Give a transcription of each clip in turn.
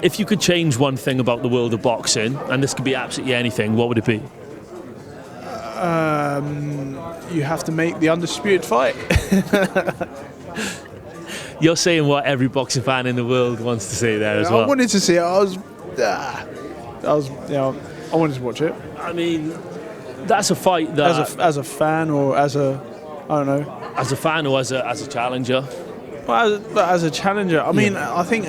If you could change one thing about the world of boxing, and this could be absolutely anything, what would it be? You have to make the undisputed fight. You're saying what every boxing fan in the world wants to say there as well. I wanted to see it. I wanted to watch it. I mean, that's a fight that... As a fan or as a... I don't know. As a fan or as a challenger? Well, as a challenger, I mean, I think...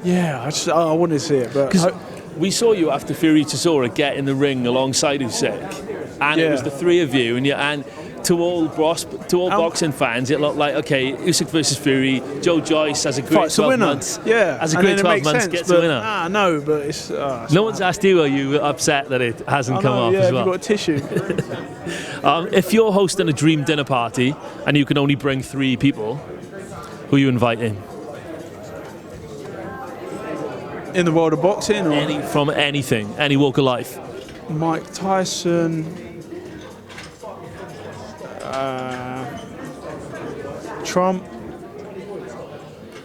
I wanted to see it, but... We saw you after Fury Chisora get in the ring alongside Usyk, and it was the three of you, and to all boxing fans, it looked like, okay, Usyk versus Fury, Joyce has a great 12 months. Yeah, has a great 12 months, gets a winner. No, but it's no one's asked you, are you upset that it hasn't come off as well? You've got a tissue. If you're hosting a dream dinner party and you can only bring 3 people, who are you inviting? In the world of boxing? Or? From anything, any walk of life. Mike Tyson, Trump,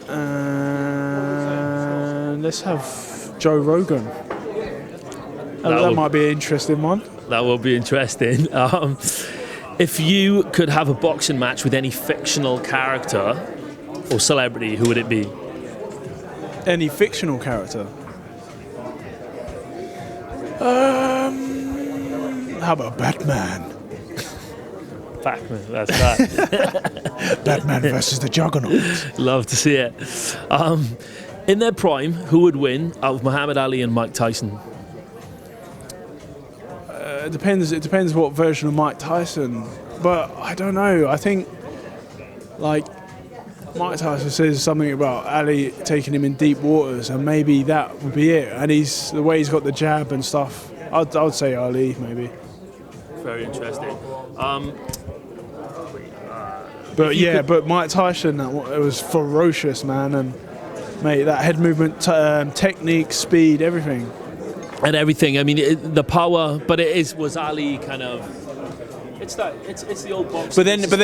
and let's have Joe Rogan. That might be an interesting one. That will be interesting. If you could have a boxing match with any fictional character or celebrity, who would it be? Any fictional character? How about Batman? Batman, that's that. Batman versus the Juggernaut. Love to see it. In their prime, who would win out of Muhammad Ali and Mike Tyson? It depends what version of Mike Tyson. But I don't know. I think, like, Mike Tyson says something about Ali taking him in deep waters, and maybe that would be it. And the way he's got the jab and stuff. I'd say Ali, maybe. Very interesting. But Mike Tyson, it was ferocious, man, and mate, that head movement, technique, speed, everything. And everything. I mean, the power, but was Ali kind of? It's the old boxing. But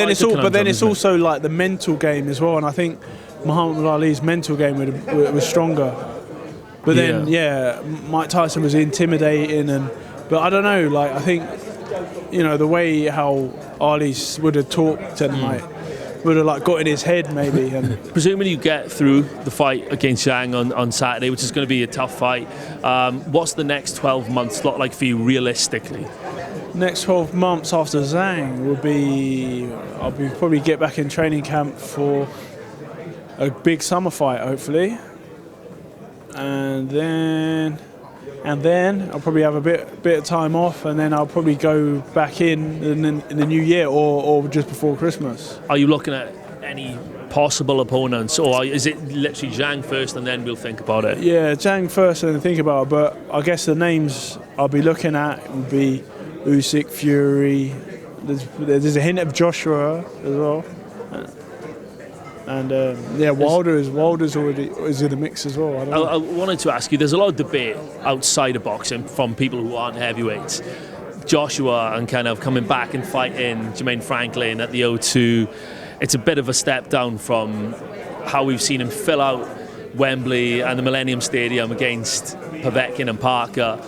then it's also like the mental game as well, and I think Muhammad Ali's mental game was stronger. But then, Mike Tyson was intimidating, but I don't know. Like, I think, the way how Ali would have talked and would have like got in his head maybe. And presumably you get through the fight against Zhang on Saturday, which is going to be a tough fight. What's the next 12 months look like for you realistically? Next 12 months after Zhang I'll probably get back in training camp for a big summer fight, hopefully. And then I'll probably have a bit of time off, and then I'll probably go back in the new year or just before Christmas. Are you looking at any possible opponents, or is it literally Zhang first and then we'll think about it? Yeah, Zhang first and then think about it, but I guess the names I'll be looking at would be Usyk, Fury. There's a hint of Joshua as well. And Wilder's already is in the mix as well. I wanted to ask you, there's a lot of debate outside of boxing from people who aren't heavyweights. Joshua and kind of coming back and fighting Jermaine Franklin at the O2. It's a bit of a step down from how we've seen him fill out Wembley and the Millennium Stadium against Povetkin and Parker.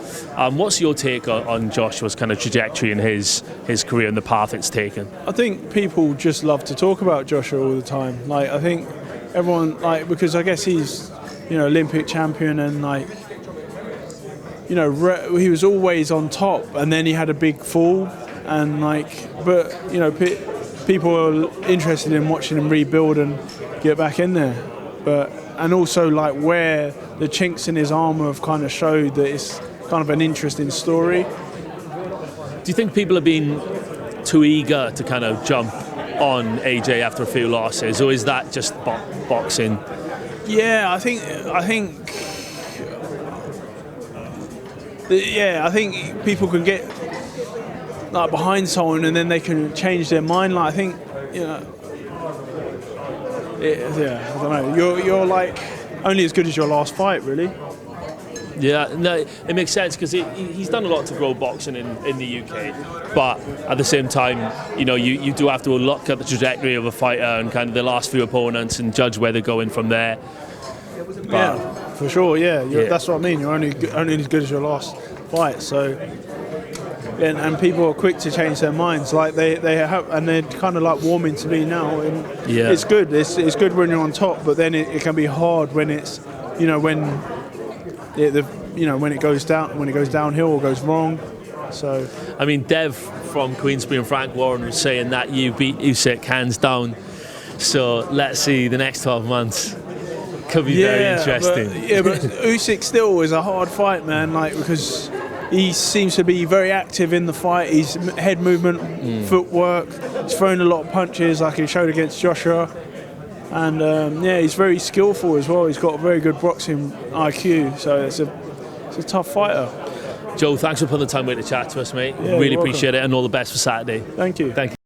What's your take on Joshua's kind of trajectory in his career and the path it's taken? I think people just love to talk about Joshua all the time. Like, I think everyone, like, because I guess he's, Olympic champion and he was always on top, and then he had a big fall, and people are interested in watching him rebuild and get back in there. And also, like, where the chinks in his armour have kind of showed that it's kind of an interesting story. Do you think people have been too eager to kind of jump on AJ after a few losses, or is that just boxing? Yeah, I think people can get like behind someone and then they can change their mind. Like, I think, I don't know. You're like only as good as your last fight, really. Yeah, no, it makes sense because he's done a lot to grow boxing in the UK, but at the same time, you do have to look at the trajectory of a fighter and kind of the last few opponents and judge where they're going from there. Yeah, for sure. Yeah, Yeah. that's what I mean. You're only as good as your last fight. So, and people are quick to change their minds. Like they have, and they're kind of like warming to me now. And Yeah. it's good. It's good when you're on top, but then it can be hard when it's, you know, when when it goes downhill or goes wrong. So, I mean, Dev from Queensbury and Frank Warren was saying that you beat Usyk hands down. So let's see the next 12 months. Could be very interesting. But Usyk still is a hard fight, man. Like, because he seems to be very active in the fight. His head movement, footwork. He's throwing a lot of punches, like he showed against Joshua. And he's very skillful as well. He's got a very good boxing IQ. So it's a tough fighter. Joe, thanks for putting the time away to chat to us, mate. Yeah, really you're appreciate it, and all the best for Saturday. Thank you. Thank you.